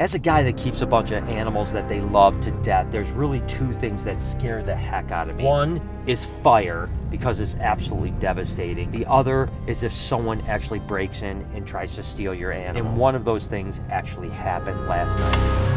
As a guy that keeps a bunch of animals that they love to death, there's really two things that scare the heck out of me. One is fire, because it's absolutely devastating. The other is if someone actually breaks in and tries to steal your animals. And one of those things actually happened last night.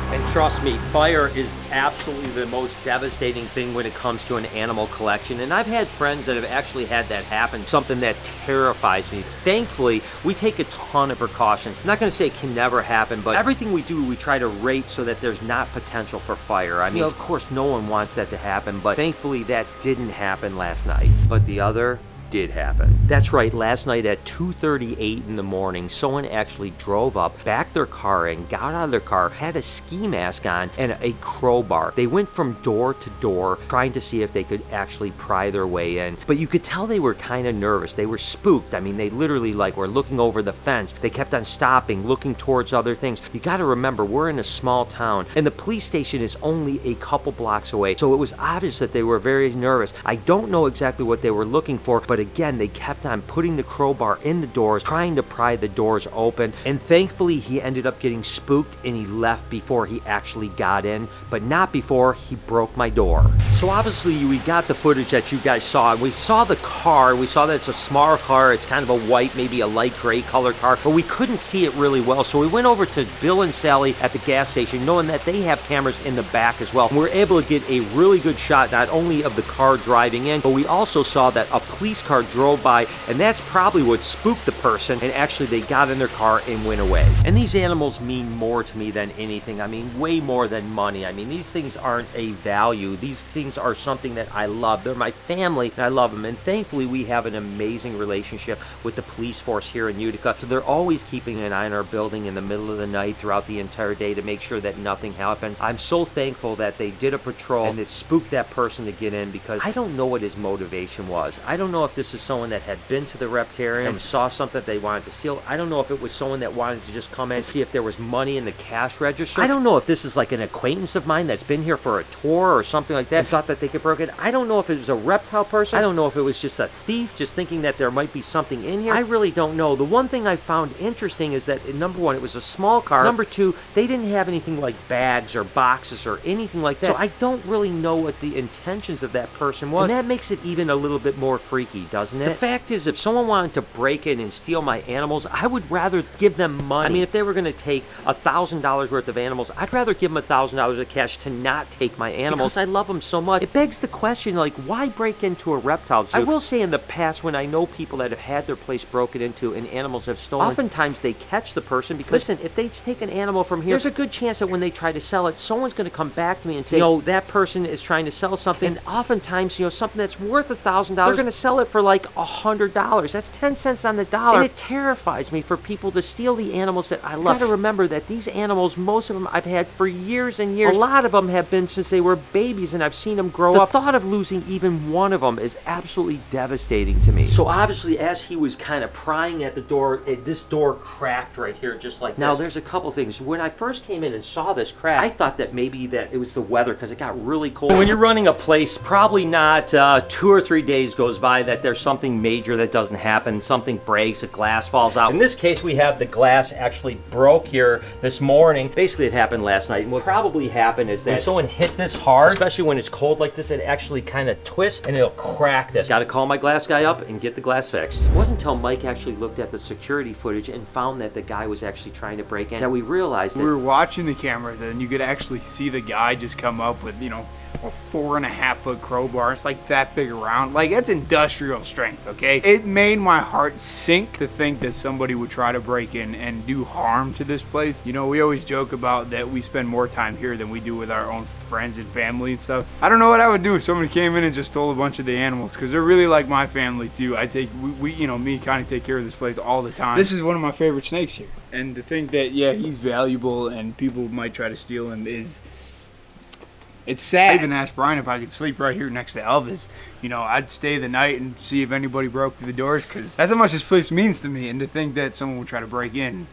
And trust me, fire is absolutely the most devastating thing when it comes to an animal collection. And I've had friends that have actually had that happen, something that terrifies me. Thankfully, we take a ton of precautions. I'm not gonna say it can never happen, but everything we do, we try to rate so that there's not potential for fire. I mean, of course, no one wants that to happen, but thankfully that didn't happen last night. But the other did happen. That's right, last night at 2:38 in the morning, someone actually drove up, backed their car in, got out of their car, had a ski mask on, and a crowbar. They went from door to door, trying to see if they could actually pry their way in. But you could tell they were kind of nervous. They were spooked. I mean, they literally were looking over the fence. They kept on stopping, looking towards other things. You gotta remember, we're in a small town, and the police station is only a couple blocks away. So it was obvious that they were very nervous. I don't know exactly what they were looking for, but again, they kept on putting the crowbar in the doors, trying to pry the doors open, and thankfully he ended up getting spooked and he left before he actually got in, but not before he broke my door. So obviously we got the footage that you guys saw, and we saw the car. We saw that it's a smaller car. It's kind of a white, maybe a light gray color car, but we couldn't see it really well. So we went over to Bill and Sally at the gas station, knowing that they have cameras in the back as well. And we were able to get a really good shot, not only of the car driving in, but we also saw that a police car drove by, and that's probably what spooked the person, and actually they got in their car and went away. And these animals mean more to me than anything. I mean, way more than money. I mean, these things aren't a value. These things are something that I love. They're my family, and I love them. And thankfully, we have an amazing relationship with the police force here in Utica. So they're always keeping an eye on our building in the middle of the night throughout the entire day to make sure that nothing happens. I'm so thankful that they did a patrol and it spooked that person to get in, because I don't know what his motivation was. I don't know if this is someone that had been to the Reptarium and saw something they wanted to steal. I don't know if it was someone that wanted to just come in and see if there was money in the cash register. I don't know if this is like an acquaintance of mine that's been here for a tour or something like that and thought that they could break it. I don't know if it was a reptile person. I don't know if it was just a thief just thinking that there might be something in here. I really don't know. The one thing I found interesting is that, number one, it was a small car. Number two, they didn't have anything like bags or boxes or anything like that. So I don't really know what the intentions of that person was. And that makes it even a little bit more freaky, doesn't it? The fact is, if someone wanted to break in and steal my animals, I would rather give them money. I mean, if they were going to take $1,000 worth of animals, I'd rather give them $1,000 of cash to not take my animals. Because I love them so much. It begs the question, like, why break into a reptile zoo? I will say in the past, when I know people that have had their place broken into and animals have stolen, oftentimes they catch the person, because, listen, if they take an animal from here, there's a good chance that when they try to sell it, someone's going to come back to me and say, that person is trying to sell something. And oftentimes, something that's worth $1,000, they're going to sell it for like $100. That's 10 cents on the dollar. And it terrifies me for people to steal the animals that I love. You gotta remember that these animals, most of them I've had for years and years. A lot of them have been since they were babies, and I've seen them grow up. The thought of losing even one of them is absolutely devastating to me. So obviously, as he was kind of prying at the door, this door cracked right here, just like this. Now, there's a couple things. When I first came in and saw this crack, I thought that maybe that it was the weather, because it got really cold. When you're running a place, probably not 2 or 3 days goes by that there's something major that doesn't happen. Something breaks, a glass falls out. In this case, we have the glass actually broke here this morning. Basically, it happened last night. And what probably happened is that when someone hit this hard, especially when it's cold like this, it actually kind of twists and it'll crack this. Got to call my glass guy up and get the glass fixed. It wasn't until Mike actually looked at the security footage and found that the guy was actually trying to break in that we realized that we were watching the cameras, and you could actually see the guy just come up with, a 4.5-foot crowbar. It's like that big around. Like, it's industrial strength, okay? It made my heart sink to think that somebody would try to break in and do harm to this place. We always joke about that we spend more time here than we do with our own friends and family and stuff. I don't know what I would do if somebody came in and just stole a bunch of the animals, because they're really like my family too. Me kind of take care of this place all the time. This is one of my favorite snakes here. And to think that, he's valuable and people might try to steal him it's sad. I even asked Brian if I could sleep right here next to Elvis. I'd stay the night and see if anybody broke through the doors, because that's how much this place means to me. And to think that someone would try to break in,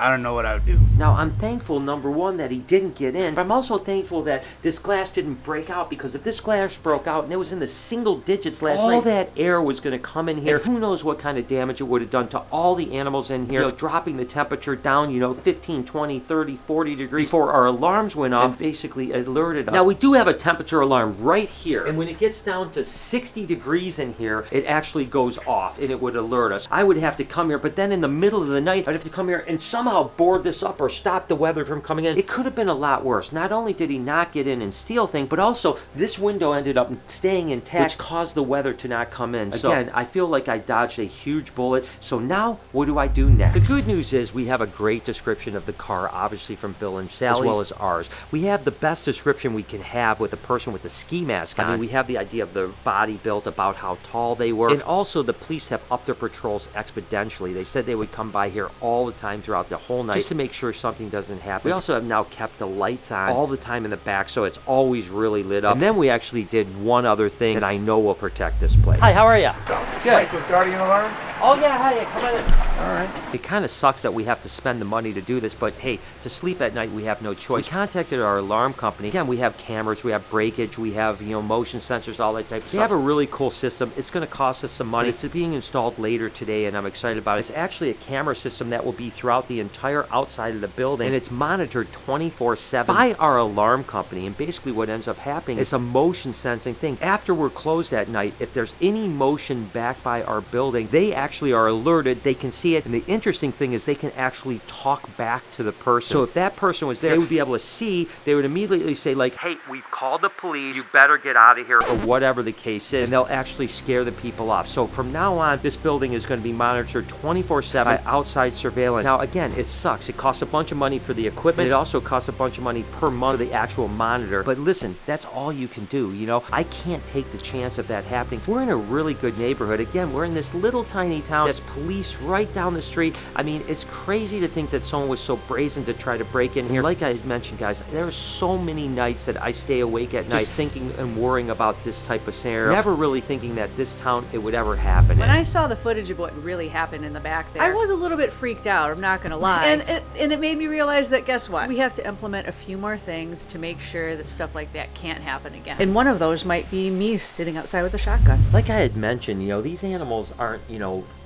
I don't know what I would do. Now, I'm thankful, number one, that he didn't get in, but I'm also thankful that this glass didn't break out, because if this glass broke out and it was in the single digits last night, all that air was going to come in here. And who knows what kind of damage it would have done to all the animals in here, dropping the temperature down, 15, 20, 30, 40 degrees before our alarms went off and basically alerted us. Now, we do have a temperature alarm right here, and when it gets down to 60 degrees in here, it actually goes off and it would alert us. I would have to come here, but then in the middle of the night, I'd have to come here and somehow board this up or stop the weather from coming in. It could have been a lot worse. Not only did he not get in and steal things, but also this window ended up staying intact, which caused the weather to not come in. So, again, I feel like I dodged a huge bullet. So now, what do I do next? The good news is we have a great description of the car, obviously from Bill and Sally, as well as ours. We have the best description we can have with a person with the ski mask on. I mean, we have the idea of the body built, about how tall they were, and also the police have upped their patrols exponentially. They said they would come by here all the time throughout the whole night just to make sure something doesn't happen. We also have now kept the lights on all the time in the back, so it's always really lit up. And then we actually did one other thing that I know will protect this place. Hi, how are you? Good. Like with Guardian Alarm? Oh yeah, hi, come on in. All right. It kind of sucks that we have to spend the money to do this, but hey, to sleep at night we have no choice. We contacted our alarm company. Again, we have cameras, we have breakage, we have motion sensors, all that type of stuff. They have a really cool system. It's going to cost us some money. It's being installed later today, and I'm excited about it. It's actually a camera system that will be throughout the entire outside of the building, and it's monitored 24/7 by our alarm company. And basically what ends up happening is a motion sensing thing. After we're closed at night, if there's any motion back by our building, they actually are alerted. They can see it, and the interesting thing is they can actually talk back to the person. So if that person was there, they would be able to see. They would immediately say like, hey, we've called the police, you better get out of here, or whatever the case is, and they'll actually scare the people off. So from now on, this building is going to be monitored 24/7 by outside surveillance. Now again, it sucks. It costs a bunch of money for the equipment. It also costs a bunch of money per month for the actual monitor. But listen, that's all you can do. I can't take the chance of that happening. We're in a really good neighborhood. Again, we're in this little tiny town. There's police right down the street. I mean, it's crazy to think that someone was so brazen to try to break in here. Like I mentioned, guys, there are so many nights that I stay awake at night just thinking and worrying about this type of scenario, never really thinking that this town, it would ever happen. When I saw the footage of what really happened in the back there, I was a little bit freaked out, I'm not gonna lie. And it made me realize that, guess what? We have to implement a few more things to make sure that stuff like that can't happen again. And one of those might be me sitting outside with a shotgun. Like I had mentioned, these animals aren't,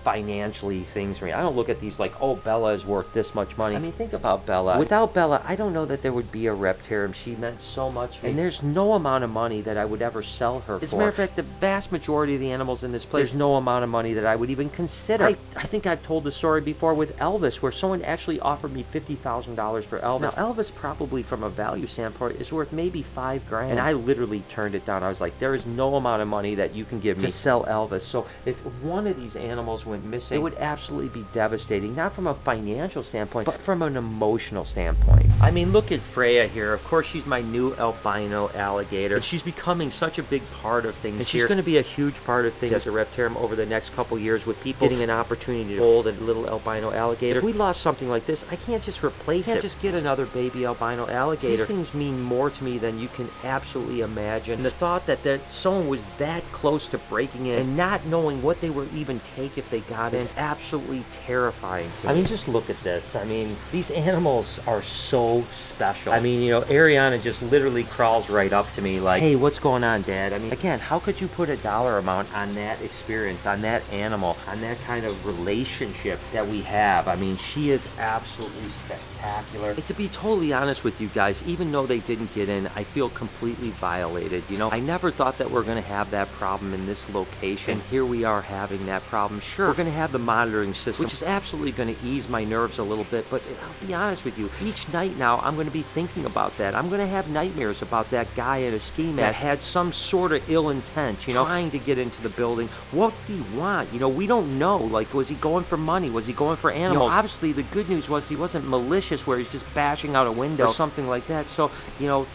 financially things for me. I don't look at these like, oh, Bella is worth this much money. I mean, think about Bella. Without Bella, I don't know that there would be a Reptarium. She meant so much to me. And there's no amount of money that I would ever sell her for. As a matter of fact, the vast majority of the animals in this place, there's no amount of money that I would even consider. I think I've told the story before with Elvis, where someone actually offered me $50,000 for Elvis. Now, Elvis probably from a value standpoint is worth maybe $5,000. And I literally turned it down. I was like, there is no amount of money that you can give me to sell Elvis. So if one of these animals went missing, it would absolutely be devastating, not from a financial standpoint, but from an emotional standpoint. I mean, look at Freya here. Of course, she's my new albino alligator. And she's becoming such a big part of things. And she's going to be a huge part of things as a Reptarium over the next couple years, with people getting an opportunity to hold a little albino alligator. If we lost something like this, I can't just replace it. I can't just get another baby albino alligator. These things mean more to me than you can absolutely imagine. And the thought that someone was that close to breaking in and not knowing what they would even take if they got in, absolutely terrifying to me. I mean, just look at this. I mean, these animals are so special. I mean, Ariana just literally crawls right up to me like, hey, what's going on, Dad? I mean, again, how could you put a dollar amount on that experience, on that animal, on that kind of relationship that we have? I mean, she is absolutely spectacular. And to be totally honest with you guys, even though they didn't get in, I feel completely violated. I never thought that we're going to have that problem in this location. And here we are having that problem. Sure, we're going to have the monitoring system, which is absolutely going to ease my nerves a little bit, but I'll be honest with you, each night now I'm going to be thinking about that. I'm going to have nightmares about that guy in a ski mask that had some sort of ill intent, trying to get into the building. What did he want? We don't know. Like, was he going for money? Was he going for animals? Obviously the good news was he wasn't malicious where he's just bashing out a window or something like that. So,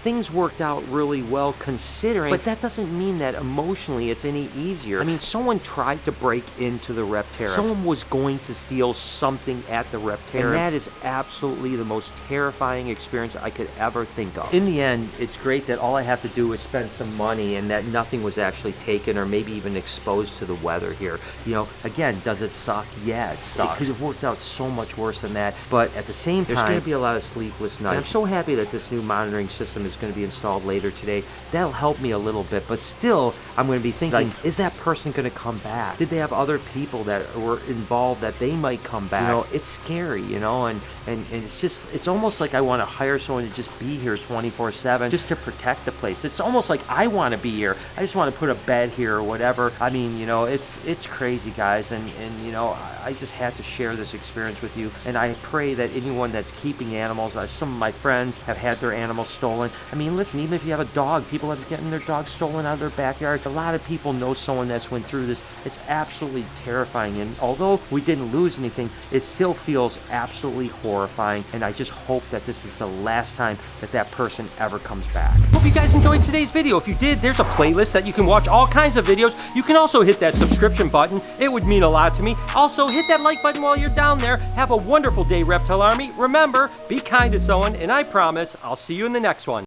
things worked out really well considering, but that doesn't mean that emotionally it's any easier. I mean, someone tried to break into the Reptarium Reptarium. Someone was going to steal something at the Reptarium, and that is absolutely the most terrifying experience I could ever think of. In the end, it's great that all I have to do is spend some money and that nothing was actually taken or maybe even exposed to the weather here. You know, again, does it suck? Yeah, it sucks. It could have worked out so much worse than that, but at the same time, there's going to be a lot of sleepless nights. And I'm so happy that this new monitoring system is going to be installed later today. That'll help me a little bit, but still, I'm going to be thinking, like, is that person going to come back? Did they have other people that were involved that they might come back? You know, it's scary, you know, and it's just, it's almost like I want to hire someone to just be here 24/7 just to protect the place. It's almost like I want to be here. I just want to put a bed here or whatever. I mean, you know, it's crazy, guys, and you know, I just had to share this experience with you, and I pray that anyone that's keeping animals, some of my friends have had their animals stolen. I mean, listen, even if you have a dog, people have gotten their dogs stolen out of their backyard. A lot of people know someone that's went through this. It's absolutely terrifying, and although we didn't lose anything, it still feels absolutely horrifying, and I just hope that this is the last time that that person ever comes back. Hope you guys enjoyed today's video. If you did, there's a playlist that you can watch all kinds of videos. You can also hit that subscription button. It would mean a lot to me. Also, hit that like button while you're down there. Have a wonderful day, Reptile Army. Remember, be kind to someone, and I promise I'll see you in the next one.